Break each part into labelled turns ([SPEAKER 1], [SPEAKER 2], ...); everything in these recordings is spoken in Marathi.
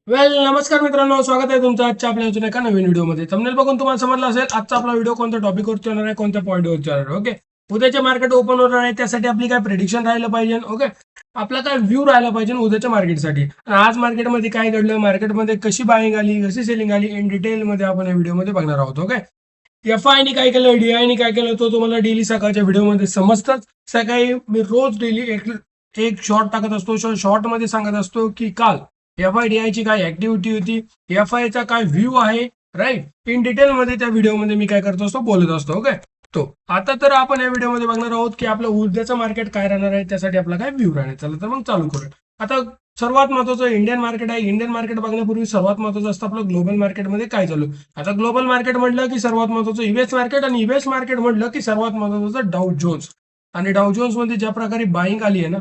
[SPEAKER 1] नमस्कार मित्रांनो, स्वागत आहे तुमचं आजच्या आपल्या अजून एका नवीन व्हिडिओमध्ये. थंबनेल बघून तुम्हाला समजलं असेल आजचा आपला व्हिडिओ कोणत्या टॉपिकवरती होणार आहे, कोणत्या पॉईंटवरती होणार आहे. ओके, उद्याचे मार्केट ओपन होणार आहे, त्यासाठी आपली काय प्रेडिक्शन राहिलं पाहिजे. ओके, आपला काय व्ह्यू राहिला पाहिजे उद्याच्या मार्केटसाठी. आज मार्केटमध्ये काय घडलं, मार्केटमध्ये कशी बाईंग आली, कशी सेलिंग आली, इन डिटेलमध्ये आपण या व्हिडिओमध्ये बघणार आहोत. ओके, एफआयने काय केलं, डीआयने काय केलं, तो तुम्हाला डेली सकाळच्या व्हिडिओमध्ये समजतच. सकाळी मी रोज डेली एक एक शॉर्ट टाकत असतो. शॉर्ट मध्ये सांगत असतो की काल एफआयडीआय ची काय ऍक्टिव्हिटी होती, एफआय चा काय व्ह्यू आहे, राईट. इन डिटेल मध्ये त्या व्हिडिओमध्ये मी काय करतो असतो, बोलत असतो. ओके, तो आता तर आपण या व्हिडिओमध्ये बघणार आहोत की आपलं उद्याचं मार्केट काय राहणार आहे, त्यासाठी आपला काय व्ह्यू राहणार. चला तर मग चालू करूया. आता सर्वात महत्वाचं इंडियन मार्केट आहे. इंडियन मार्केट बघण्यापूर्वी सर्वात महत्वाचं असतं आपलं ग्लोबल मार्केटमध्ये काय चालू. आता ग्लोबल मार्केट म्हटलं की सर्वात महत्वाचं युएस मार्केट, आणि युएस मार्केट म्हटलं की सर्वात महत्वाचं डाउ जोन्स. आणि डाउ जोन्स मध्ये ज्या प्रकारे बाईंग आली आहे ना,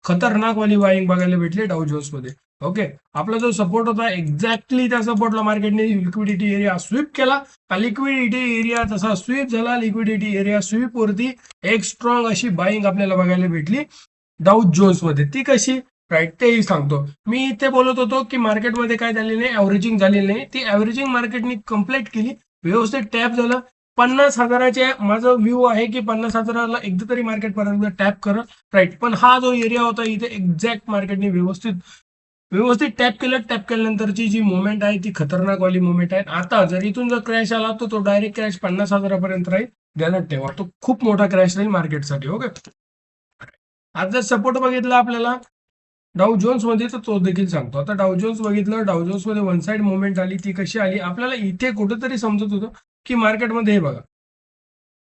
[SPEAKER 1] खतरनाक वाली बाईंग बघायला भेटली डाउ जोन्स मध्ये. ओके, आपला जो सपोर्ट होता एक्झॅक्टली त्या सपोर्टला मार्केटने लिक्विडिटी एरिया स्वीप केला. लिक्विडिटी एरिया तसा स्वीप झाला. लिक्विडिटी एरिया स्वीप वरती एक स्ट्रॉंग अशी बाईंग आपल्याला बघायला भेटली डाउ जोन्स मध्ये. ती कशी, राईट, तेही सांगतो. मी इथे बोलत होतो की मार्केटमध्ये काय झालेलं नाही, ऍव्हरेजिंग झालेली नाही. ती ऍव्हरेजिंग मार्केटने कम्प्लीट केली, व्यवस्थित टॅप झालं. 50,000चे माझा व्ह्यू आहे की 50,000ला एकदा तरी मार्केट पर्यंत टॅप करत, राईट. पण हा जो एरिया होता इथे एक्झॅक्ट मार्केटने व्यवस्थित व्यवस्थित टॅप केलं. टॅप केल्यानंतरची जी मुवमेंट आहे ती खतरनाक वाली मुवमेंट आहे. आता जर इथून जर क्रॅश आला तर तो डायरेक्ट क्रॅश 50,000पर्यंत राहील. ध्यानात ठेवा, तो खूप मोठा क्रॅश राहील मार्केटसाठी. ओके, आज जर सपोर्ट बघितला आपल्याला डाउ जोन्स मध्ये, तर तो देखील सांगतो. आता डाउ जोन्स बघितलं, डाउ जोन्स मध्ये वन साइड मुवमेंट आली. ती कशी आली आपल्याला इथे कुठेतरी समजत होतं की मार्केटमध्ये हे बघा,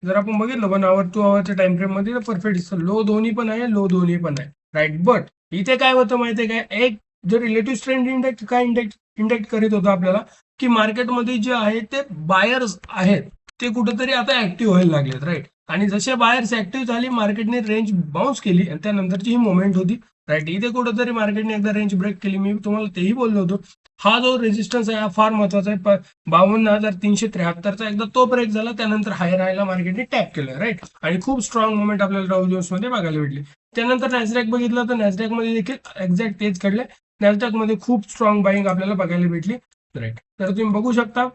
[SPEAKER 1] जर आपण बघितलं 1 आवर 2 आवरच्या टाइम फ्रेम मध्ये, तर परफेक्ट लो दोन्ही पण आहे, लो दोन्ही पण आहे, राईट. बट इथे काय होतं माहितीये काय, एक जो रिलेटिव्ह स्ट्रेंथ इंडेक्स काय इंडेक्ट करीत होतं आपल्याला की मार्केटमध्ये जे आहे ते बायर्स आहेत, ते कुठेतरी आता ऍक्टिव्ह व्हायला लागलेत, राईट. आणि जसे बायर्स ऍक्टिव्ह झाली, मार्केटने रेंज बाउन्स केली आणि त्यानंतरची ही मुवमेंट होती, राईट. इथे कुठेतरी मार्केटने एकदा रेंज ब्रेक केली. मी तुम्हाला तेही बोललो होतो, हा जो रेजिस्टन्स आहे हा फार महत्वाचा आहे. 52,373चा एकदा तो ब्रेक झाला, त्यानंतर हायर हायला मार्केटने टॅप केलं, राईट. आणि खूप स्ट्रॉंग मुवमेंट आपल्याला डाउ जोन्स मध्ये बघायला भेटली. त्यानंतर नॅसडॅक बघितलं तर नॅसडॅक मध्ये देखील एक्झॅक्ट तेच घडले. नॅसडॅक मध्ये खूप स्ट्रॉंग बाईंग आपल्याला बघायला भेटली, राईट. तर तुम्ही बघू शकता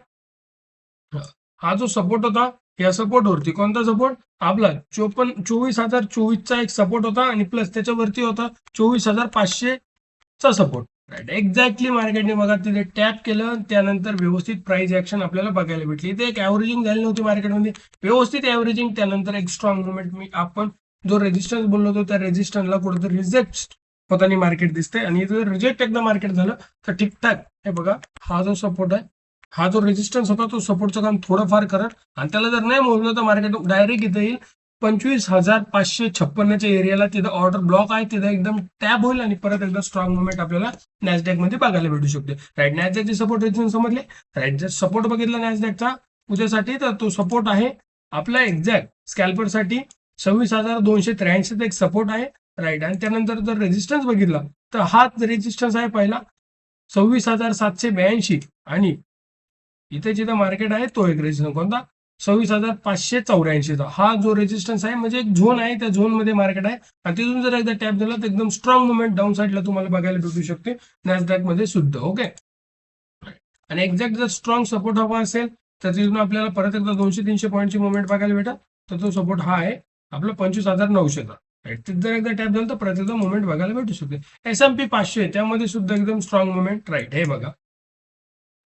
[SPEAKER 1] हा जो सपोर्ट होता, या सपोर्ट वरती कोणता सपोर्ट आपला 24,024चा एक सपोर्ट होता, आणि प्लस त्याच्यावरती होता 24,500चा सपोर्ट, राईट. एक्झॅक्टली मार्केटने बघा तिथे टॅप केलं, त्यानंतर व्यवस्थित प्राइस ऍक्शन आपल्याला बघायला भेटली. इथे एक ऍव्हरेजिंग झाली नव्हती मार्केटमध्ये, व्यवस्थित ऍव्हरेजिंग, त्यानंतर एक स्ट्रॉंग मुवमेंट. मी आपण जो रेजिस्टन्स बोललो होतो त्या रेजिस्टन्सला कुठेतरी रिजेक्ट होताना मार्केट दिसते. आणि जर रिजेक्ट एकदा मार्केट झालं तर ठीकठाक. हे बघा, हा जो सपोर्ट आहे, हा जो रेजिस्टन्स होता तो सपोर्टचं काम थोडंफार करत, आणि त्याला जर नाही मोजलं तर मार्केट डायरेक्ट इथे येईल 25,556च्या एरियाला. तिथं ऑर्डर ब्लॉक आहे, तिथं एकदम टॅप होईल आणि परत एकदा स्ट्रॉंग मुवमेंट आपल्याला नॅसडॅक मध्ये बघायला भेटू शकते, राईट. नॅसडॅकचे सपोर्ट रेजिस्टन्स समजले, राईट. जर सपोर्ट बघितला नॅसडॅकचा उद्यासाठी, तर तो सपोर्ट आहे आपला एक्झॅक्ट स्कॅल्परसाठी 26,283चा एक सपोर्ट आहे, राईट. आणि त्यानंतर जर रेजिस्टन्स बघितला तर हा रेजिस्टन्स आहे पहिला 26,782, आणि इथे जिथं मार्केट आहे तो एक रेजिस्टन्स कोणता 26,584चा. हा जो रेजिस्टन्स आहे म्हणजे एक झोन आहे, त्या झोन मध्ये मार्केट आहे. आणि तिथून जर एकदा टॅप झाला तर एकदम स्ट्रॉंग मुवमेंट डाऊन साईडला तुम्हाला बघायला भेटू शकते नॅसडॅक मध्ये सुद्धा. ओके, आणि एक्झॅक्ट जर स्ट्रॉंग सपोर्ट हवा असेल तर तिथून आपल्याला परत एकदा 200-300 पॉईंटची मुवमेंट बघायला भेटत. तर तो सपोर्ट हा आहे आपला 25,900चा, राईट. तिथे जर एकदा टॅप झाला तर परत एकदा मुवमेंट बघायला भेटू शकते. S&P 500 त्यामध्ये सुद्धा एकदम स्ट्रॉंग मुवमेंट, राईट. हे बघा,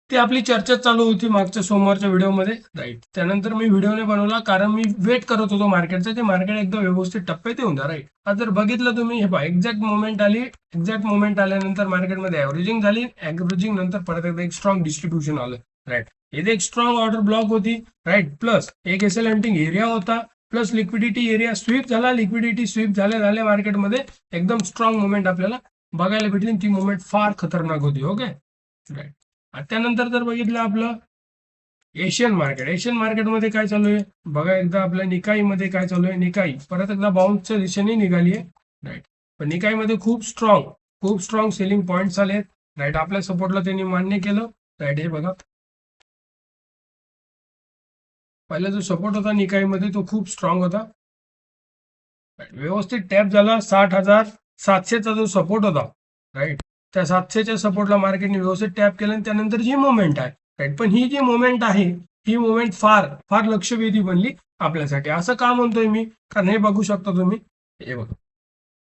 [SPEAKER 1] ती आपली चर्चा चालू होती मागच्या सोमवारच्या व्हिडिओमध्ये, राईट. त्यानंतर मी व्हिडिओ नाही बनवला कारण मी वेट करत होतो मार्केटचं, ते मार्केट एकदम व्यवस्थित टप्प्यात येऊन द्या, राईट. आज जर बघितलं तुम्ही, हे पहा, एक्झॅक्ट मुवमेंट आली. एक्झॅक्ट मुवमेंट आल्यानंतर मार्केटमध्ये ऍव्हरेजिंग झाली. ऍव्हरेजिंग नंतर परत एकदा एक स्ट्रॉंग डिस्ट्रीब्युशन आलं, राईट. इथे एक स्ट्रॉंग ऑर्डर ब्लॉक होती, राईट. प्लस एक एसएल हंटिंग एरिया होता, प्लस लिक्विडिटी एरिया स्वीप झाला. लिक्विडिटी स्वीप झाल्या मार्केटमध्ये एकदम स्ट्रॉंग मुवमेंट आपल्याला बघायला भेटली. ती मुवमेंट फार खतरनाक होती. Okay, right. त्यानंतर जर बघितलं आपलं एशियन मार्केट, एशियन मार्केटमध्ये काय चालू आहे बघा एकदा. आपल्या निकाईमध्ये काय चालू आहे, निकाई परत एकदा बाउन्सच्या दिशेने निघाली आहे, राईट. पण निकाईमध्ये खूप स्ट्रॉंग सेलिंग पॉईंट्स आले, राईट. आपल्या सपोर्टला त्यांनी मान्य केलं, राईट. हे बघा, पहिला जो सपोर्ट होता निकाईमध्ये तो खूप स्ट्रॉंग होता, व्यवस्थित टॅप झाला. 60,700चा जो सपोर्ट होता, राईट. त्या 700च्या सपोर्टला मार्केटने व्यवस्थित टॅप केलं आणि त्यानंतर जी मुवमेंट आहे, राईट. पण ही जी मुवमेंट आहे, ही मुवमेंट फार फार लक्षवेधी बनली आपल्यासाठी. असं का म्हणतोय मी, कारण हे बघू शकता तुम्ही, हे बघा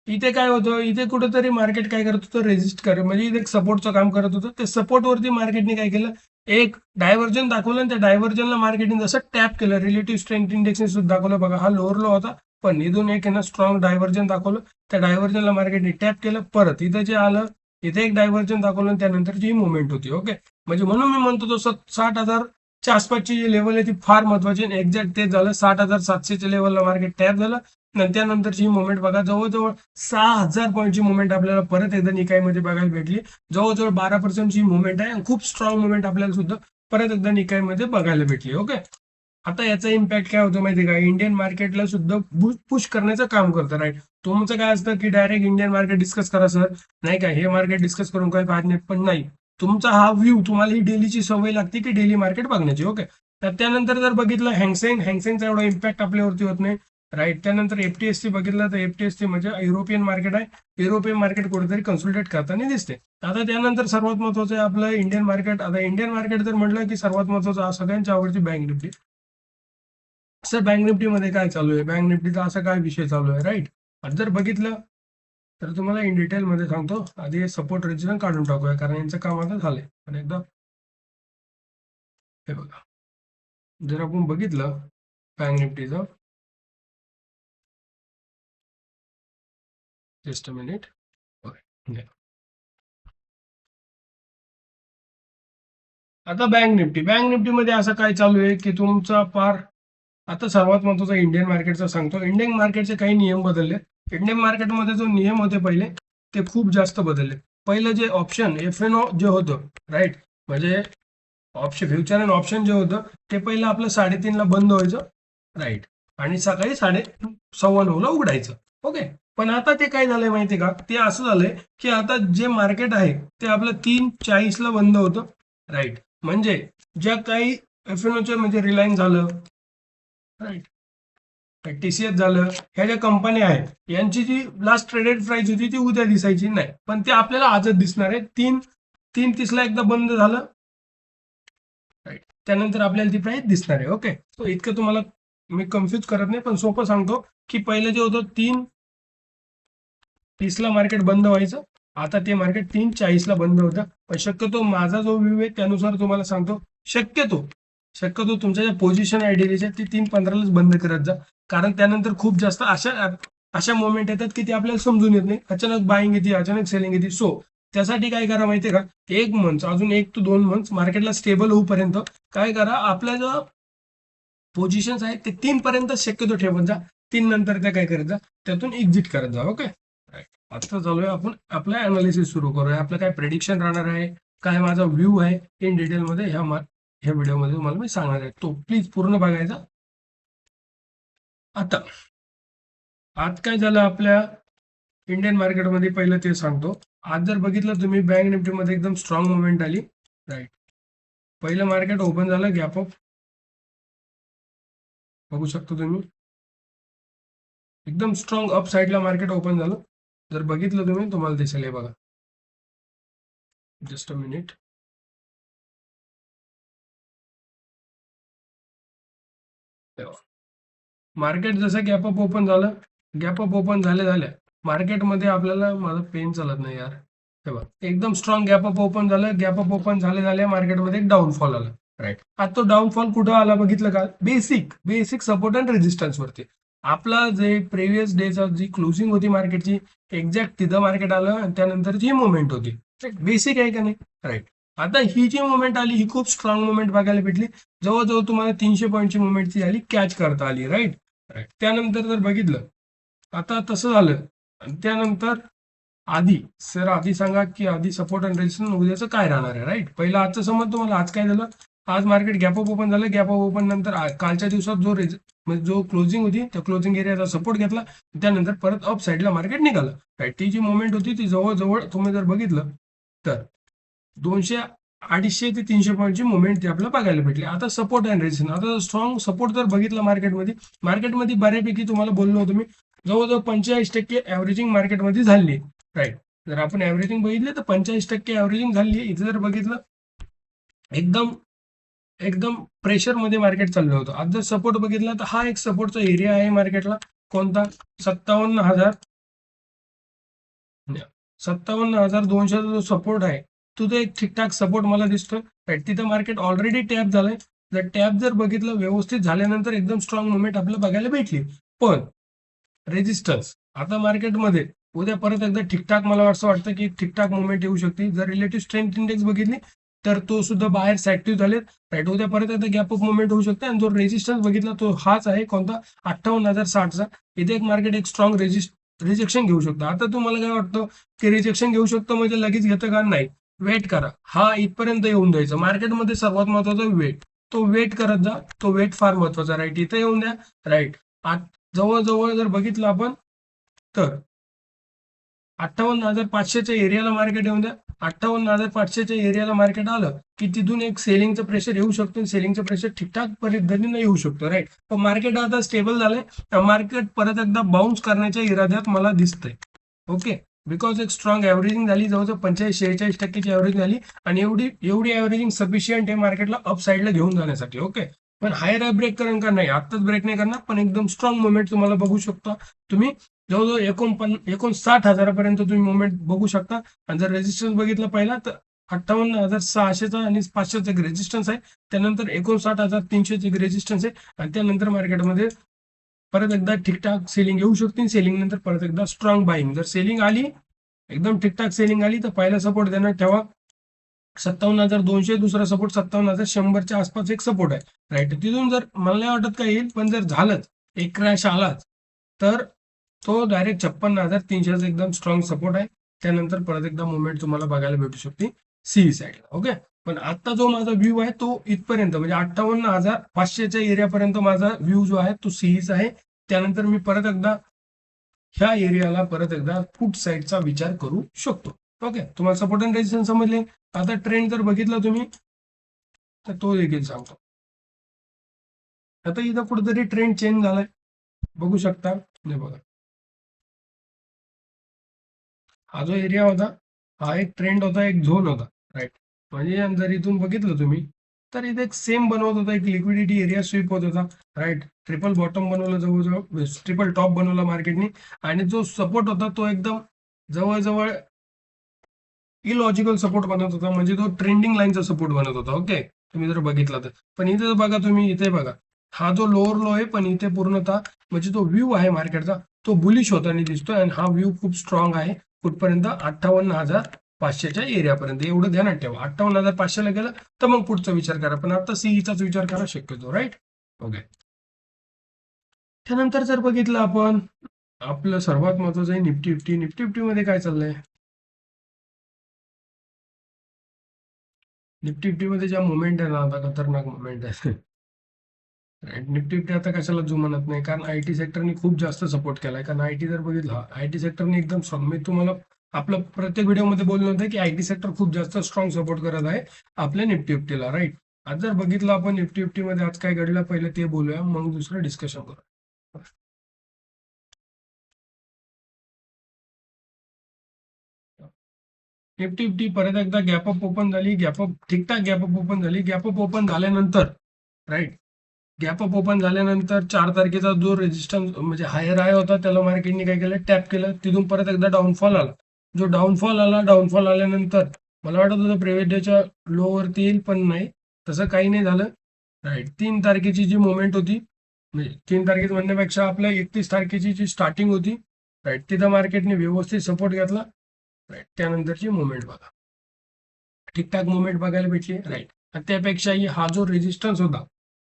[SPEAKER 1] इथे काय होतं, इथे कुठेतरी मार्केट काय करत होतं, रेजिस्ट कर म्हणजे इथे सपोर्टचं काम करत होतं. ते सपोर्टवरती मार्केटने काय केलं, एक डायव्हर्जन दाखवलं आणि त्या डायव्हर्जनला मार्केटने जसं टॅप केलं, रिलेटिव्ह स्ट्रेंथ इंडेक्सने सुद्धा दाखवलं. बघा हा लोअर लो होता, पण इथून एक आहे ना स्ट्रॉंग डायव्हर्जन दाखवलं. त्या डायव्हर्जनला मार्केटने टॅप केलं, परत इथं जे आलं, इथे एक डायव्हर्जन दाखवलं आणि त्यानंतर जी मुवमेंट होती. ओके, म्हणजे म्हणून मी म्हणतो तो 60,000च्या आसपासची जी लेवल आहे ती फार महत्वाची. एक्झॅक्ट तेच झालं. 60,700च्या लेवलला मार्केट टॅप झालं. त्यानंतरची मुवमेंट बघा, जवळजवळ 6,000 पॉईंटची मुवमेंट आपल्याला परत एकदा निकायमध्ये बघायला भेटली. जवळजवळ 12%ची मुवमेंट आहे आणि खूप स्ट्रॉंग मुवमेंट आपल्याला सुद्धा परत एकदा निकायमध्ये बघायला भेटली. ओके, आता याचा इम्पॅक्ट काय होतो माहिती का, इंडियन मार्केटला सुद्धा पुश करण्याचं काम करतं, राईट. तुमचं काय असतं की डायरेक्ट इंडियन मार्केट डिस्कस करा सर, नाही का, हे मार्केट डिस्कस करून काही फायदा नाही. पण नाही, तुमचा हा व्ह्यू, तुम्हाला ही डेलीची सवय लागते की डेली मार्केट बघण्याची. ओके, तर त्यानंतर जर बघितलं हँगसेंगचा एवढा इम्पॅक्ट आपल्यावरती होत नाही, राईट. त्यानंतर एफटीएससी बघितलं तर एफटीएससी म्हणजे युरोपियन मार्केट आहे. युरोपियन मार्केट कुठेतरी कन्सोलिडेट करताना दिसते. आता त्यानंतर सर्वात महत्वाचं आहे आपलं इंडियन मार्केट. आता इंडियन मार्केट जर म्हटलं की सर्वात महत्वाचं सगळ्यांच्या आवडती बँक निफ्टी. सर बँक निफ्टीमध्ये काय चालू आहे, बँक निफ्टीचा असा काय विषय चालू आहे, राईट. आता जर बघितलं तर तुम्हाला इन डिटेलमध्ये सांगतो. आधी सपोर्ट रेजिस्टन्स काढून टाकूया, कारण यांचं काम आता झालंय. पण एकदा हे बघा, जर आपण बघितलं बँक निफ्टीचं, जस्ट अ मिनिट. आता बँक निफ्टीमध्ये असं काय चालू आहे की तुमचा पार, आता सर्वात महत्वाचा इंडियन मार्केटचा सांगतो. इंडियन मार्केटचे काही नियम बदलले. इंडियन मार्केटमध्ये जो नियम होते पहिले, ते खूप जास्त बदलले. पहिलं जे ऑप्शन एफएनओ जे होतं, राईट, म्हणजे ऑप्शन फ्युचर अँड ऑप्शन जे होतं ते पहिलं आपलं 3:30ला बंद व्हायचं, राईट, आणि सकाळी 9:15ला उघडायचं. ओके, पण आता ते काय झालंय माहितीये का, ते असं झालंय की आता जे मार्केट आहे ते आपलं 3:40ला बंद होतं, राईट. म्हणजे ज्या काही एफएनओच्या म्हणजे रिलायन्स झालं, राईट, टीसीएस झालं, ह्या ज्या कंपन्या आहेत यांची जी लास्ट ट्रेडेड प्राइस होती ती उद्या दिसायची नाही, पण ते आपल्याला आजच दिसणार आहे. 3:30ला एकदा बंद झालं, राईट, त्यानंतर आपल्याला ती प्राइस दिसणार आहे. ओके, तो इतकं तुम्हाला मी कन्फ्युज करत नाही, पण सोपं सांगतो की पहिलं जे होतं 3:30ला मार्केट बंद व्हायचं, आता ते मार्केट 3:40ला बंद होतं. पण शक्यतो माझा जो व्ह्यू आहे त्यानुसार तुम्हाला सांगतो, शक्यतो तुमच्या ज्या पोझिशन आहे डेलीच्या ती 3:15लाच बंद करत जा, कारण त्यानंतर खूप जास्त अशा मोमेंट येतात की ते आपल्याला समजून येत नाही. अचानक बाईंग येते, अचानक सेलिंग येते. सो त्यासाठी काय करा माहितीये का, एक मंथ, अजून 1 ते 2 मंथ मार्केटला स्टेबल होऊपर्यंत काय करा, आपल्या जो पोझिशन्स आहेत ते 3 पर्यंत शक्यतो ठेवत जा. 3 नंतर त्या काय करत जा, त्यातून एक्झिट करत जा. ओके, आता चालूया आपण आपलं अनालिसिस सुरू करूया. आपलं काय प्रेडिक्शन राहणार आहे, काय माझा व्ह्यू आहे, इन डिटेलमध्ये ह्या व्हिडिओमध्ये तुम्हाला मी सांगणार आहे. तो प्लीज पूर्ण बघायचा. आता आज काय झालं आपल्या इंडियन मार्केटमध्ये, पहिलं ते सांगतो. आज जर बघितलं तुम्ही बँक निफ्टीमध्ये एकदम स्ट्रॉंग मुवमेंट आली, राईट. पहिलं मार्केट ओपन झालं, गॅप अप बघू शकतो तुम्ही, एकदम स्ट्रॉंग अप साईडला मार्केट ओपन झालं. जर बघितलं तुम्ही तुम्हाला दिसेल, हे बघा, जस्ट अ मिनिट. मार्केट जसं गॅप अप ओपन झालं, गॅप अप ओपन झाल्या मार्केटमध्ये आपल्याला, माझं पेन चालत नाही यार, तेव्हा एकदम स्ट्रॉंग गॅप अप ओपन झालं. गॅप अप ओपन झाल्या मार्केटमध्ये एक डाऊनफॉल आला, राईट. आता तो डाऊनफॉल कुठं आला बघितलं का, बेसिक सपोर्ट अँड रेजिस्टन्स वरती. आपला जे प्रिव्हियस डेचा जी क्लोजिंग होती मार्केटची, एक्झॅक्ट तिथं मार्केट आलं आणि त्यानंतर जी मुवमेंट होती, बेसिक आहे का नाही, राईट. आता ही जी मुवमेंट आली ही खूप स्ट्रॉंग मुवमेंट बघायला भेटली. जवळजवळ तुम्हाला 300 पॉईंटची मुवमेंट ती आली, कॅच करता आली, राईट. त्यानंतर जर बघितलं, आता तसं झालं, त्यानंतर आधी सांगा की आधी सपोर्ट अँड रेजिस्टन्स उद्याचं काय राहणार आहे, राईट. पहिलं आजचं समज तुम्हाला, आज काय झालं, आज मार्केट गॅप अप ओपन झालं. गॅप अप ओपन नंतर कालच्या दिवसात जो क्लोजिंग होती त्या क्लोजिंग एरियाचा सपोर्ट घेतला, त्यानंतर परत अप साईडला मार्केट निघालं, राईट. ती जी मुवमेंट होती ती जवळजवळ तुम्ही जर बघितलं तर 200-250 ते 300 पॉईंटची मुवमेंट ती आपल्याला बघायला भेटली. आता सपोर्ट अँड रेजिस्टन्स, आता स्ट्रॉंग सपोर्ट जर बघितलं मार्केटमध्ये बऱ्यापैकी तुम्हाला बोललो होतो मी, जवळजवळ 45% ॲव्हरेजिंग मार्केटमध्ये झाली, राईट. जर आपण ऍव्हरेजिंग बघितले तर 45% ऍव्हरेजिंग झाली आहे. इथे जर बघितलं एकदम एकदम प्रेशर मध्ये मार्केट चाललं होतं. आज जर सपोर्ट बघितला तर हा एक सपोर्टचा एरिया आहे मार्केटला. कोणता? 57,200 जो सपोर्ट आहे तो एक ठीकठाक सपोर्ट मला दिसतोय. राईट, तिथं मार्केट ऑलरेडी टॅप झालंय. जर टॅप जर बघितलं व्यवस्थित झाल्यानंतर एकदम स्ट्रॉंग मुवमेंट आपल्याला बघायला भेटली. पण रेजिस्टन्स आता मार्केटमध्ये उद्या परत एकदा ठीकठाक मला असं वाटतं की ठीकठाक मुवमेंट येऊ शकते. जर रिलेटिव्ह स्ट्रेंथ इंडेक्स बघितली तर तो सुद्धा बाहेर ऍक्टिव्ह झालेत. राईट, उद्या परत एकदा गॅप अप मुवमेंट होऊ शकते. आणि जो रेजिस्टन्स बघितला तो हाच आहे, कोणता? 58,060चा. इथे एक मार्केट एक स्ट्रॉंग रिजेक्शन घेऊ शकतं. आता तुम्हाला काय वाटतं की रिजेक्शन घेऊ शकतो म्हणजे लगेच घेतं का? नाही, वेट करा. हा इथपर्यंत येऊन द्यायचं. मार्केटमध्ये सर्वात महत्वाचा वेट. तो वेट करत जा. तो वेट फार महत्वाचा. राईट, इथे येऊन द्या. राईट, जवळजवळ जर बघितलं आपण तर 58,500च्या एरियाला मार्केट येऊन द्या. 58,500च्या एरियाला मार्केट आलं की तिथून एक सेलिंगचं प्रेशर येऊ शकतो. सेलिंगचं प्रेशर ठीकठाक पद्धतीने येऊ शकतो. राईट, पण मार्केट आता स्टेबल झालंय. मार्केट परत एकदा बाउन्स करण्याच्या इराद्यात मला दिसतंय. ओके, बिकॉज एक स्ट्रॉंग ऍव्हरेजिंग झाली, जवळजवळ 45-46% ऍव्हरेज झाली. आणि एवढी ऍव्हरेजिंग सफिशियंट आहे मार्केटला अप साईडला घेऊन जाण्यासाठी. ओके, पण हायर ब्रेक करेन का? नाही, आत्ताच ब्रेक नाही करणार, पण एकदम स्ट्रॉंग मुवमेंट तुम्हाला बघू शकता. तुम्ही जवळजवळ 59,000पर्यंत तुम्ही मुवमेंट बघू शकता. आणि जर रेजिस्टन्स बघितलं पहिला तर 58,600चा आणि 500चा एक रेजिस्टन्स आहे. त्यानंतर 59,300चे एक रेजिस्टन्स आहे. आणि त्यानंतर मार्केटमध्ये परत एकदा ठीकठाक सेलिंग येऊ शकते. सेलिंग नंतर परत एकदा स्ट्रॉंग बाईंग. जर सेलिंग आली, एकदम ठीकठाक सेलिंग आली, तर पहिला सपोर्ट देण्यात ठेवा 57,200. दुसरा सपोर्ट 57,100च्या आसपास एक सपोर्ट आहे. राईट, तिथून जर मला नाही वाटत काय येईल, पण जर झालंच एक क्रॅश आलाच तर तो डायरेक्ट 56,300चा एकदम स्ट्रॉंग सपोर्ट आहे. त्यानंतर परत एकदा मुवमेंट तुम्हाला बघायला भेटू शकते सीई साईडला. ओके, पण आता जो माझा व्ह्यू आहे तो इथपर्यंत म्हणजे 58,500च्या एरियापर्यंत माझा व्ह्यू जो आहे तो सीईचा आहे. त्यानंतर मी परत एकदा ह्या एरियाला परत एकदा फुट साईडचा विचार करू शकतो. ओके, तुम्हाला सपोर्ट अँड रेजिस्टन्स समजले. आता ट्रेंड जर बघितला तुम्ही तर तो देखील सांगतो. आता इथं कुठेतरी ट्रेंड चेंज झालाय, बघू शकता. नाही बघा, हा जो एरिया होता हा एक ट्रेंड होता, एक झोन होता. राईट, म्हणजे जर इथून बघितलं तुम्ही तर इथे एक सेम बनवत होता, एक लिक्विडिटी एरिया स्वीप होत होता. राईट, ट्रिपल बॉटम बनवलं, जवळजवळ ट्रिपल टॉप बनवला मार्केटने. आणि जो सपोर्ट होता तो एकदम जवळजवळ इलॉजिकल सपोर्ट बनत होता, म्हणजे तो ट्रेंडिंग लाईनचा सपोर्ट बनत होता. ओके, तुम्ही जर बघितला तर. पण इथे बघा तुम्ही, इथे बघा हा जो लोअर लो आहे, पण इथे पूर्णतः म्हणजे तो व्ह्यू आहे मार्केटचा तो बुलिश होताना दिसतोय. आणि हा व्ह्यू खूप स्ट्रॉंग आहे. कुठपर्यंत? 58,500च्या एरियापर्यंत. एवढं ध्यानात ठेवा. 58,500ला गेलं तर मग पुढचा विचार करा, पण आता सीईचाच विचार करा शक्यतो. Right, okay. त्यानंतर जर बघितलं आपण आपलं सर्वात महत्वाचं आहे निफ्टी फिफ्टी. निफ्टी फिफ्टी मध्ये काय चाललंय? निफ्टी फिफ्टी मध्ये ज्या मुवमेंट आहे ना, आता खतरनाक मुवमेंट आहे. निफ्टी फिफ्टी आता कशाला जुमानत नाही, कारण आयटी सेक्टरने खूप जास्त सपोर्ट केलाय. कारण आयटी जर बघितलं, आयटी सेक्टरने एकदम स्ट्रॉंग, मी तुम्हाला आपलं प्रत्येक व्हिडिओमध्ये बोललं होतं की आयटी सेक्टर खूप जास्त स्ट्रॉंग सपोर्ट करत आहे आपल्या निफ्टी फिफ्टीला. राईट, आज जर बघितलं आपण निफ्टी फिफ्टी मध्ये आज काय घडलं पहिलं ते बोलूया, मग दुसरं डिस्कशन करू. निफ्टी फिफ्टी परत एकदा गॅपअप ओपन झाली. गॅपअप ठीकठाक गॅपअप ओपन झाली. गॅपअप ओपन झाल्यानंतर राईट, गॅपअप ओपन झाल्यानंतर 4 तारखेचा जो रेजिस्टन्स म्हणजे हायर हाय होता त्याला मार्केटने काय केलं? टॅप केलं. तिथून परत एकदा डाऊनफॉल आला. जो डाऊनफॉल आला, डाऊनफॉल आल्यानंतर मला वाटत होतं प्रिव्हियस डेच्या लो वरती येईल, पण नाही, तसं काही नाही झालं. राईट, 3 तारखेची जी मुवमेंट होती, म्हणजे 3 तारखेच म्हणण्यापेक्षा आपल्या 31 तारखेची जी स्टार्टिंग होती, राईट, तिथं मार्केटने व्यवस्थित सपोर्ट घेतला. राईट, त्यानंतरची मुवमेंट बघा, ठीकठाक मुवमेंट बघायला भेटली. राईट, आणि त्यापेक्षाही हा जो रेजिस्टन्स होता,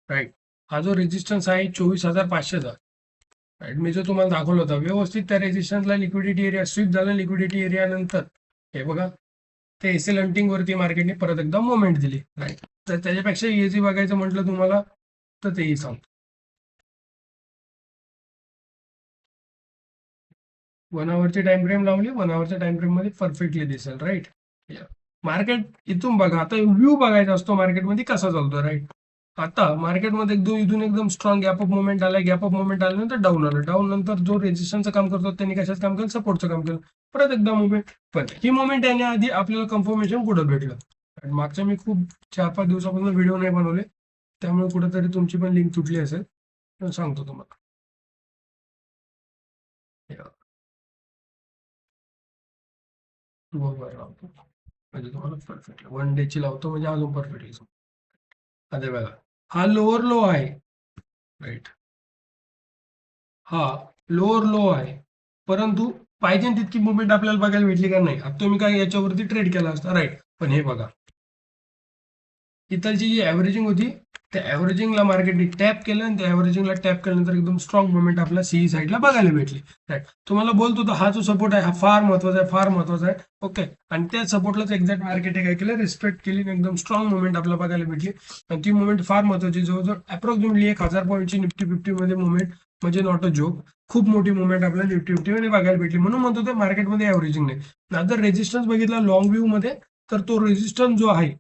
[SPEAKER 1] राईट, हा जो रेजिस्टन्स आहे 24,500चा. राईट, मी जो तुम्हाला दाखवला होता व्यवस्थित त्या रेजिस्टन्सला लिक्विडिटी एरिया स्वीप झाला. लिक्विडिटी एरिया नंतर हे बघा ते एसएल हंटिंग वरती मार्केटने परत एकदा मुवमेंट दिली. राईट, तर त्याच्यापेक्षा इझी बघायचं म्हटलं तुम्हाला तर तेही सांगतो. 1 आवरची टाइम फ्रेम लावली, 1 आवरच्या टाइम फ्रेम मध्ये परफेक्टली दिसेल. राईट, मार्केट इथून बघा, आता व्ह्यू बघायचा असतो मार्केटमध्ये कसा चालतो. राईट, आता मार्केटमध्ये एकदम इथून एकदम स्ट्रॉंग गॅप अप मुवमेंट आलाय, गॅप अप मुवमेंट आल्यानंतर डाऊन आलं, डाऊन नंतर जो रेजिस्टन्सचं काम करतो त्यांनी कशाचं काम केलं, सपोर्टचं काम केलं, परत एकदा मुवमेंट. पण ही मुवमेंट येण्याआधी आपल्याला कन्फर्मेशन कुठं भेटलं, आणि मागच्या मी खूप 4-5 दिवसापासून व्हिडिओ नाही बनवले, त्यामुळे कुठेतरी तुमची पण लिंक तुटली असेल, तर सांगतो तुम्हाला. लावतो म्हणजे तुम्हाला परफेक्ट 1 डेची लावतो म्हणजे अजून परफेक्ट. आता बघा, हा लोअर लो आहे, राईट, हा लोअर लो आहे, परंतु पाहिजे तितकी मुवमेंट आपल्याला बघायला भेटली का नाही. आता तुम्ही काय याच्यावरती ट्रेड केला असता, राईट, पण हे बघा इथलची जी ऍव्हरेजिंग होती त्या ऍव्हरेजिंगला मार्केटने टॅप केलं, आणि त्या ऍव्हरेजिंगला टॅप केल्यानंतर एकदम स्ट्रॉंग मुवमेंट आपल्या सीई साईडला बघायला भेटली. राईट, तुम्हाला बोलतो होतो हा जो सपोर्ट आहे हा फार महत्वाचा आहे, फार महत्वाचा आहे. ओके, आणि त्या सपोर्टलाच एक्झॅक्ट मार्केट काय केलं, रिस्पेक्ट केली, आणि एकदम स्ट्रॉंग मुवमेंट आपल्याला बघायला भेटली. आणि ती मुवमेंट फार महत्वाची, जवळजवळ अप्रॉक्सिमेटली 1000 पॉईंटची निफ्टी 50 मध्ये मुवमेंट, म्हणजे नॉट अ जोक, खूप मोठी मुवमेंट आपल्याला निफ्टी 50 मध्ये बघायला भेटली. म्हणून म्हणतो ते मार्केटमध्ये ऍव्हरेजिंग नाही. जर रेजिस्टन्स बघितला लॉंग व्ह्यू मध्ये, तर तो रेजिस्टन्स जो आहे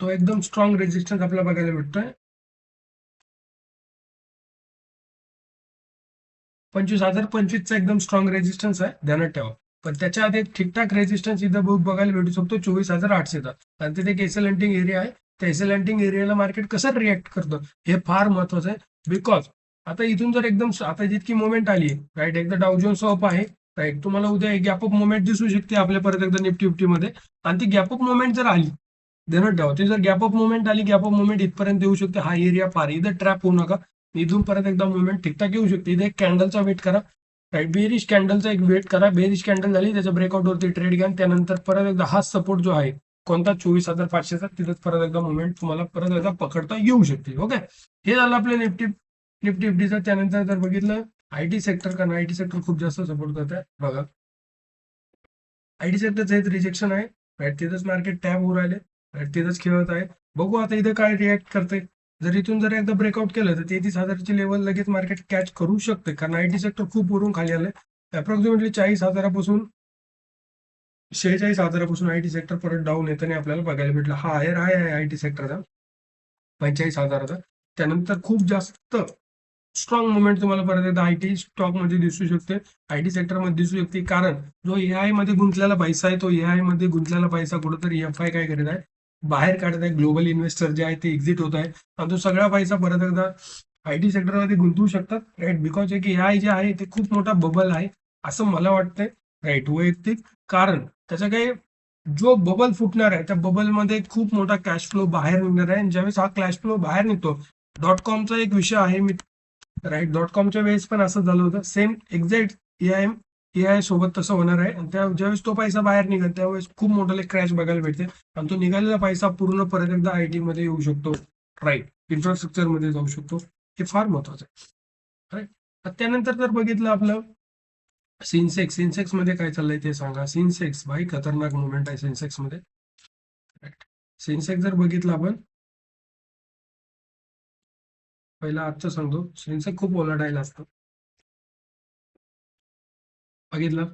[SPEAKER 1] तो एकदम स्ट्रॉंग रेजिस्टन्स आपल्याला बघायला भेटतोय. 25,025चा एकदम स्ट्रॉंग रेजिस्टन्स आहे, ध्यानात ठेवा. पण त्याच्या आधी एक ठीकठाक रेजिस्टन्स इथं बघायला भेटू शकतो 24,800चा, आणि तिथे एक एसएलएनटिंग एरिया आहे. त्या एसएलएनटिंग एरियाला मार्केट कसं रिॲक्ट करतं हे फार महत्वाचं आहे. बिकॉज आता इथून जर एकदम आता जितकी मुवमेंट आली, राईट, एकदा डाऊ जोन्स अप आहे, राईट, तुम्हाला उद्या एक गॅप अप मुवमेंट दिसू शकते आपल्या परत एकदा निफ्टी 50 मध्ये. आणि ती गॅप अप मुवमेंट जर आली, ध्यानात ठेवा, ती जर गॅप अप मुवमेंट आली, गॅप अप मुवमेंट इथपर्यंत येऊ शकते, हा एरिया पार, इथं ट्रॅप होऊ नका. इथून परत एकदा मुवमेंट ठीकठाक येऊ शकते, इथे एक कॅन्डलचा वेट करा, राईट, बेरिश कॅन्डलचा एक वेट करा, बेरिश कॅन्डल झाली त्याच्या ब्रेकआउट वरती ट्रेड घ्या, त्यानंतर परत एकदा हा सपोर्ट जो आहे कोणता 24,500चा, तिथेच परत एकदा मुवमेंट तुम्हाला परत एकदा पकडता येऊ शकते. ओके, हे झालं आपल्या निफ्टी निफ्टी 50चा. त्यानंतर जर बघितलं आयटी सेक्टर, कारण आयटी सेक्टर खूप जास्त सपोर्ट करत आहे. बघा, आयटी सेक्टरचं एक रिजेक्शन आहे, राईट, तिथंच मार्केट टॅप होऊ राहिले, राईट, तिथंच खेळत आहे. बघू आता इथं काय रिॲक्ट करते. जर इथून जर एकदा ब्रेकआउट केलं तर 33,000ची लेवल लगेच मार्केट कॅच करू शकते, कारण आयटी सेक्टर खूप वरून खाली आलंय. अप्रॉक्सिमेटली 40,000पासून 46,000पासून आयटी सेक्टर परत डाऊन येताना आपल्याला बघायला भेटलं. हा हायर आहे आयटी सेक्टरचा 45,000चा. त्यानंतर खूप जास्त स्ट्रॉंग मुवमेंट तुम्हाला परत एकदा आयटी स्टॉक मध्ये दिसू शकते, आयटी सेक्टर मध्ये दिसू शकते. कारण जो एआय मध्ये गुंतलेला पैसा आहे, तो एआय मध्ये गुंतलेला पैसा कुठेतरी एफआय काय करत आहे, बाहेर काढत आहे. ग्लोबल इन्व्हेस्टर जे आहे ते एक्झिट होत आहे, आणि तो सगळा पैसा परत एकदा आयटी सेक्टरमध्ये गुंतवू शकतात, राईट. बिकॉज एक एआय जे आहे ते खूप मोठा बबल आहे असं मला वाटतंय, राईट, वैयक्तिक. कारण त्याचा काही जो बबल फुटणार आहे त्या बबलमध्ये खूप मोठा कॅश फ्लो बाहेर निघणार आहे, आणि ज्यावेळेस हा कॅश फ्लो बाहेर निघतो, .कॉमचा एक विषय आहे, मी, राईट, .कॉमच्या वेळेस पण असं झालं होतं, सेम एक्झॅक्ट एआय सोबत तसं होणार आहे. आणि त्या ज्यावेळेस तो पैसा बाहेर निघेल त्यावेळेस खूप मोठा क्रॅश बघायला भेटते, आणि तो निघालेला पैसा पूर्ण परत एकदा आयटी मध्ये येऊ शकतो, राईट, इन्फ्रास्ट्रक्चर मध्ये जाऊ शकतो. हे फार महत्वाचं आहे, राईट. त्यानंतर जर बघितलं आपलं सिन्सेक्स मध्ये काय चाललंय ते सांगा. सिन्सेक्स भाई खतरनाक मुवमेंट आहे सिन्सेक्स मध्ये, राईट. सिन्सेक्स जर बघितलं आपण, पहिला आजचं सांगतो, सेन्सेक्स खूप ओलाढायला असतं. बघितलं,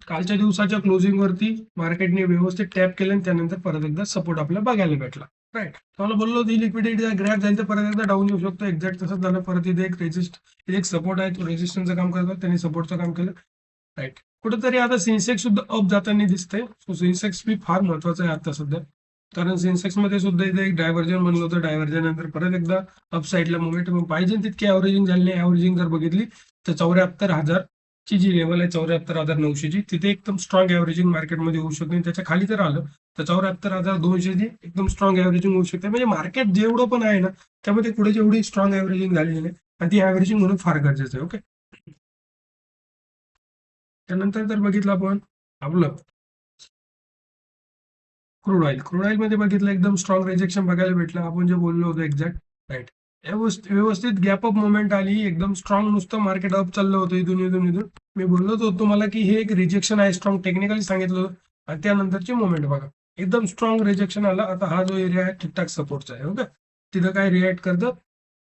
[SPEAKER 1] कालच्या दिवसाच्या क्लोजिंग वरती मार्केटने व्यवस्थित टॅप केलं, आणि त्यानंतर परत एकदा सपोर्ट आपल्याला बघायला भेटला, राईट. तुम्हाला बोललो होती लिक्विडिटी ग्रॅप जाईल तर परत एकदा डाऊन येऊ शकतो, एक्झॅक्ट तसंच झालं. परत इथे एक सपोर्ट आहे, तो रेजिस्टन्सचं काम करतो, त्यांनी सपोर्टचं काम केलं, राईट. कुठेतरी आता सेन्सेक्स सुद्धा अप जाताना दिसते. सो सेन्सेक्स बी फार महत्वाचं आहे आता सध्या, कारण सेन्सेक्स मध्ये सुद्धा इथे एक डायव्हर्जन बनलं होतं, डायव्हर्जन नंतर परत एकदा अप साईडला मुवमेंट पाहिजे तितकी ऍव्हरेजिंग झाली नाही. ऍव्हरेजिंग जर बघितली तर 74,000 ची जी लेवल आहे 74,900ची, तिथे एकदम स्ट्रॉंग ऍव्हरेजिंग मार्केटमध्ये होऊ शकते. त्याच्या खाली जर आलं तर 74,200ची एकदम स्ट्रॉंग ऍव्हरेजिंग होऊ शकते. म्हणजे मार्केट जेवढं पण आहे ना त्यामध्ये पुढे जेवढी स्ट्रॉंग ऍव्हरेजिंग झालेली नाही, आणि ती ऍव्हरेजिंग म्हणून फार गरजेचं आहे. ओके, त्यानंतर जर बघितलं आपण आपलं क्रूड ऑइल मध्ये बघितलं एकदम स्ट्रॉंग रिजेक्शन बघायला भेटलं, आपण जे बोललो होतो एक्झॅक्ट, राईट. व्यवस्थित गॅप अप मुवमेंट आली, एकदम स्ट्रॉंग, नुसतं मार्केट अप चाललं होतं इथून. मी बोललोच होतो तुम्हाला की हे एक रिजेक्शन आहे, स्ट्रॉंग टेक्निकली सांगितलं होतं. आणि त्यानंतरची मुवमेंट बघा, एकदम स्ट्रॉंग रिजेक्शन आला. आता हा जो एरिया आहे ठीकठाक सपोर्टचा आहे. ओके, तिथं काय रिॲक्ट करतं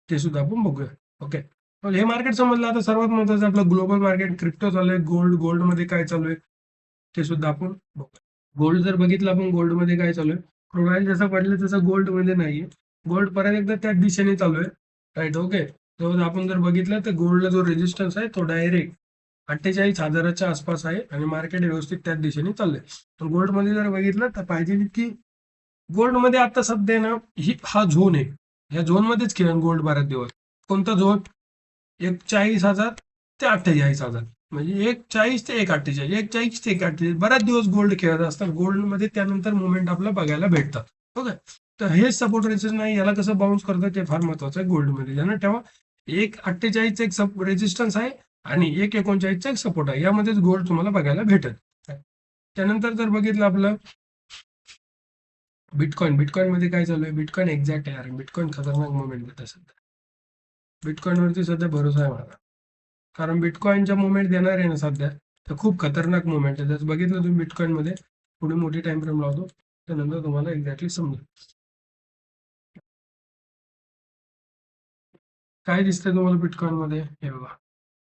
[SPEAKER 1] ते सुद्धा आपण बघूया. ओके, हे मार्केट समजलं. आता सर्वात महत्वाचं आपलं ग्लोबल मार्केट, क्रिप्टो चालू आहे, गोल्ड मध्ये काय चालू आहे ते सुद्धा आपण बघूया. गोल्ड जर बघितलं आपण, गोल्ड मध्ये काय चालू आहे, क्रूड ऑइल जसं पडलं तसं गोल्ड मध्ये नाहीये. गोल्ड परत एकदा त्याच दिशेने चालू आहे. Right, okay. तर आपण जर बघितलं तर गोल्डला जो रेजिस्टन्स आहे तो डायरेक्ट 48,000च्या आसपास आहे आणि मार्केट व्यवस्थित त्याच दिशेने चाललंय. तर गोल्ड मध्ये जर बघितलं तर पाहिजे की गोल्ड मध्ये आता सध्या ना हा झोन आहे. ह्या झोन मध्येच खेळ गोल्ड बऱ्याच दिवस. कोणता झोन? 41,000 ते 48,000. म्हणजे 1,40 ते 1,48, 1,40 ते 1,48 बऱ्याच दिवस गोल्ड खेळत असतात. गोल्ड मध्ये त्यानंतर मुवमेंट आपल्याला बघायला भेटतात. ओके. तर हे सपोर्ट रेजिस्टन्स नाही, याला कसं बाउन्स करतं ते फार महत्वाचं आहे गोल्ड मध्ये. ज्यानं तेव्हा 1,48 एक रेजिस्टन्स आहे आणि 1,39 एक सपोर्ट आहे. यामध्येच गोल्ड तुम्हाला बघायला भेटेल. त्यानंतर जर बघितलं आपलं बिटकॉइन मध्ये काय चालू आहे? बिटकॉइन एक्झॅक्ट आहे यार, बिटकॉइन खतरनाक मुवमेंट देत सध्या. बिटकॉइन वरती सध्या भरोसा आहे मला, कारण बिटकॉइनच्या मुवमेंट देणार आहे ना सध्या, तर खूप खतरनाक मुवमेंट आहे. जर बघितलं तुम्ही बिटकॉइन मध्ये, थोडी मोठी टाइम फ्रेम लावतो त्यानंतर तुम्हाला एक्झॅक्टली समजेल काय दिसतंय तुम्हाला बिटकॉइन मध्ये. हे बघा,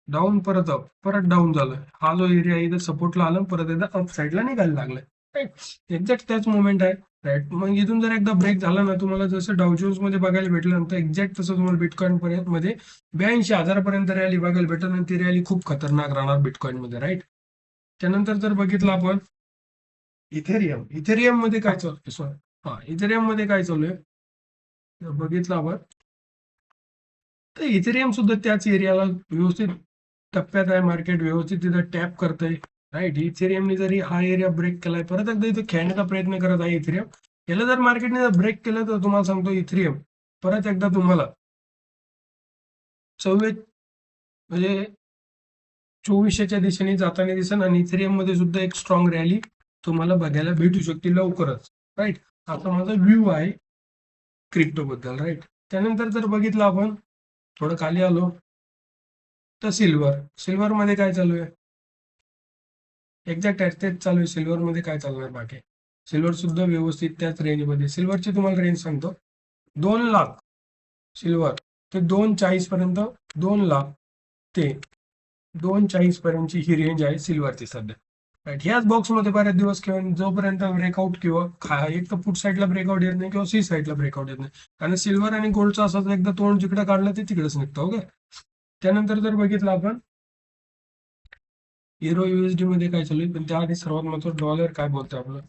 [SPEAKER 1] डाऊन परत अप, परत डाऊन झालं. हा जो एरिया इथं सपोर्टला आला, परत एकदा अप साईडला निघायला लागलाय. राईट, एक्झॅक्ट त्याच मुवमेंट आहे. राईट, मग इथून जर एकदा ब्रेक झाला ना, तुम्हाला जसं डाउजोन्स मध्ये बघायला भेटलं नंतर एक्झॅक्ट तसं तुम्हाला बिटकॉइन पर्यंत मध्ये 82,000 रॅली बघायला भेटेल आणि ती रॅली खूप खतरनाक राहणार बिटकॉइन मध्ये. राईट, त्यानंतर जर बघितलं आपण इथेरियम मध्ये काय चालू आहे, सॉरी, हा, इथेरियम मध्ये काय चालू आहे बघितलं आपण, तर इथेरियम सुद्धा त्याच एरियाला व्यवस्थित टप्प्यात आहे. मार्केट व्यवस्थित तिथं टॅप करतंय. राईट, इथेरियमने जरी हा एरिया ब्रेक केलाय, परत एकदा इथं खेळण्याचा प्रयत्न करत आहे इथेरियम. याला जर मार्केटने जर ब्रेक केलं तर तुम्हाला सांगतो इथेरियम परत एकदा तुम्हाला 24 म्हणजे 2400च्या दिशेने जाताना दिसेल आणि इथेरियम मध्ये सुद्धा एक स्ट्रॉंग रॅली तुम्हाला बघायला भेटू शकते लवकरच. राईट, असा माझा व्ह्यू आहे क्रिप्टो बद्दल. राईट, त्यानंतर जर बघितलं आपण, थोडं खाली आलो तर सिल्वर मध्ये काय चालू आहे? एक्झॅक्ट तेच चालू आहे. सिल्वर मध्ये काय चालणार बाकी? सिल्वर सुद्धा व्यवस्थित त्याच रेंजमध्ये. सिल्वरची तुम्हाला रेंज सांगतो, 2,00,000 सिल्वर ते 2,40 पर्यंत, 2,00,000 ते 2,40 पर्यंतची ही रेंज आहे सिल्वरची सध्या. राईट, ह्याच बॉक्समध्ये बऱ्याच दिवस किंवा जोपर्यंत ब्रेकआउट किंवा एक तर फुट साईडला ब्रेकआउट येत नाही किंवा सी साईडला ब्रेकआउट येत नाही. कारण सिल्वर आणि गोल्डचं असं एकदा तोंड जिकडे काढलं ते तिकडेच निघतं. ओके. त्यानंतर जर बघितलं आपण युरो युएसडी मध्ये काय चालू आहे, पण त्याआधी सर्वात महत्त्वाचं डॉलर काय बोलतोय आपलं.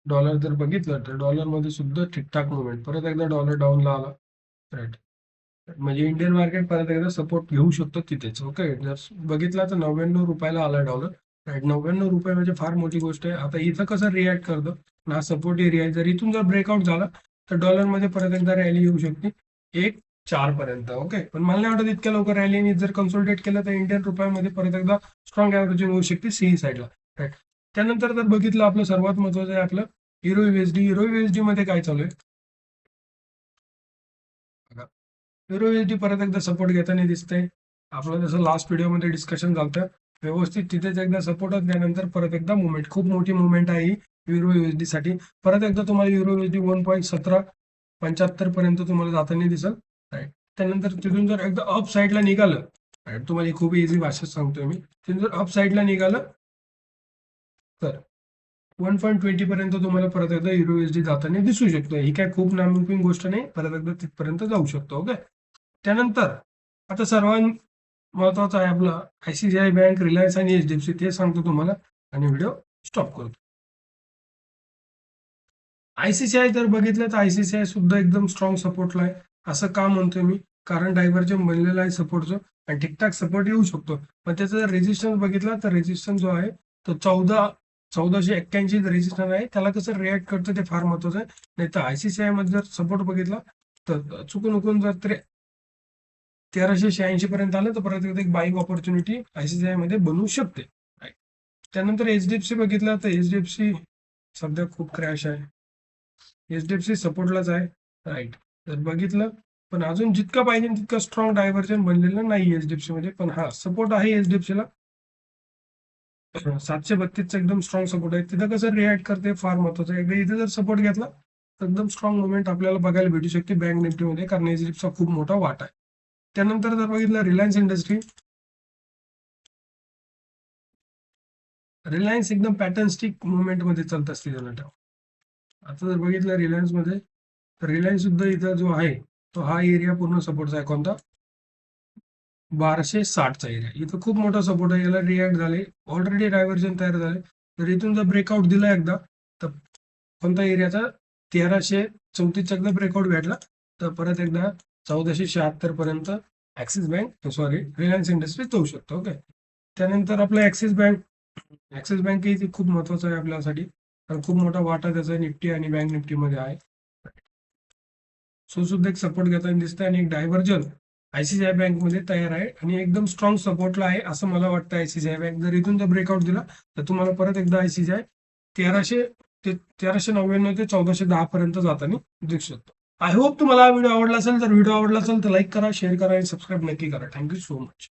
[SPEAKER 1] डॉलर जर बघितलं तर डॉलर मध्ये सुद्धा ठीकठाक मुवमेंट, परत एकदा डॉलर डाऊनला आला. राईट, म्हणजे इंडियन मार्केट परत एकदा सपोर्ट घेऊ शकतो तिथेच. ओके, जर बघितला तर 99 रुपयाला आला डॉलर. राईट, 99 रुपये म्हणजे फार मोठी गोष्ट आहे. आता इथं कसं रिॲक्ट करतं ना, सपोर्ट एरिया आहे. जर इथून जर ब्रेकआउट झाला तर डॉलर मध्ये परत एकदा रॅली येऊ शकते 1,4 पर्यंत. ओके, पण मला नाही वाटत इतक्या लवकर रॅलीने जर कन्सोलिडेट केलं तर इंडियन रुपयामध्ये परत एकदा स्ट्रॉंग ॲव्हरेजिंग होऊ शकते सी साईडला. राईट, त्यानंतर जर बघितलं आपलं सर्वात महत्वाचं आहे आपलं युरो युएसडी. युरो युएसडी मध्ये काय चालू आहे? युरो युएसडी परत एकदा सपोर्ट घेताना दिसतंय. आपलं जसं लास्ट व्हिडिओमध्ये डिस्कशन झालं, व्यवस्थित तिथेच एकदा सपोर्टच त्यानंतर परत एकदा मुवमेंट, खूप मोठी मुवमेंट आहे ही युरो युएसडी साठी. परत एकदा तुम्हाला युरो युएसडी 1.1775 पर्यंत तुम्हाला जाताना दिसेल. राईट, त्यानंतर तिथून जर एकदा अप साईडला निघालं, राईट, तुम्हाला खूप इझी भाषेत सांगतोय मी, तिथून जर अप साईडला निघालं तर 1.20 पर्यंत तुम्हाला परत एकदा युरो युएसडी जाताना दिसू शकतो. ही काय खूप नामुमकिन गोष्ट नाही, परत एकदा तिथपर्यंत जाऊ शकतो. ओके, त्यानंतर आता सर्वात महत्वाचं आहे आपलं आयसीसीआय बँक, रिलायन्स आणि एचडीएफसी, ते सांगतो तुम्हाला आणि व्हिडिओ स्टॉप करतो. आयसीसीआय जर बघितलं तर आयसीसीआय सुद्धा एकदम स्ट्रॉंग सपोर्टला आहे. असं का म्हणतोय मी? कारण डायव्हर्जन बनलेलं आहे सपोर्टचं आणि ठीकठाक सपोर्ट येऊ शकतो. पण त्याचा जर रेजिस्टन्स बघितला तर रेजिस्टन्स जो आहे तो 1481 रेजिस्टन्स आहे. त्याला कसं रिॲक्ट करतं ते फार महत्वाचं आहे. नाही तर आयसीसीआय मध्ये जर सपोर्ट बघितला तर चुकून जर 1386 पर्यंत आलं तर परत एकदा एक बाईंग ऑपॉर्च्युनिटी आयसीसीआय मध्ये बनवू शकते. त्यानंतर एचडीएफसी बघितलं तर एचडीएफसी सध्या खूप क्रॅश आहे. एचडीएफसी सपोर्टलाच आहे. राईट, तर बघितलं पण अजून जितका पाहिजे तितका स्ट्रॉंग डायव्हर्जन बनलेलं नाही एचडीएफसी मध्ये. पण हा सपोर्ट आहे एचडीएफसीला 732चा एकदम स्ट्रॉंग सपोर्ट आहे. तिथं कसं रिॲक्ट करते फार महत्वाचं आहे. एकदा इथे जर सपोर्ट घेतला तर एकदम स्ट्रॉंग मुवमेंट आपल्याला बघायला भेटू शकते बँक निफ्टीमध्ये, कारण एचडीएफसीचा खूप मोठा वाटा आहे. त्यानंतर जर बघितलं रिलायन्स इंडस्ट्री, रिलायन्स एकदम पॅटर्न स्टिक मुवमेंट मध्ये चालत असते जनरेटर. आता जर बघितलं रिलायन्स मध्ये, तर रिलायन्स सुद्धा इथं जो आहे तो हा एरिया पूर्ण सपोर्टचा आहे. कोणता? 1260चा एरिया. इथं खूप मोठा सपोर्ट आहे. याला रिॲक्ट झाले, ऑलरेडी डायव्हर्जन तयार झाले. तर इथून जर ब्रेकआउट दिला एकदा, तर कोणता एरियाचा 1334चा एकदा ब्रेकआउट भेटला, तर परत एकदा 1476 पर्यंत axis bank sorry Reliance industries जाऊ शकतो. ओके. त्यानंतर आपलं ऍक्सिस बँक ही खूप महत्वाचं आहे आपल्यासाठी, कारण खूप मोठा वाटा त्याचा निफ्टी आणि बँक निफ्टी मध्ये आहे. सो सुद्धा एक सपोर्ट घेताना दिसतंय आणि एक डायव्हर्जन आयसीसीआय बँक मध्ये तयार आहे आणि एकदम स्ट्रॉंग सपोर्टला आहे असं मला वाटतं. आयसीसीआय बँक जर इथून जर ब्रेकआउट दिला, तर तुम्हाला परत एकदा आयसीसीआय 1399 ते 1410 पर्यंत जाताना दिसू शकतो. आय होप तुम्हाला हा व्हिडिओ आवडला असेल. जर व्हिडिओ आवडला असेल तर लाईक करा, शेअर करा आणि सबस्क्राईब नक्की करा. Thank you so much.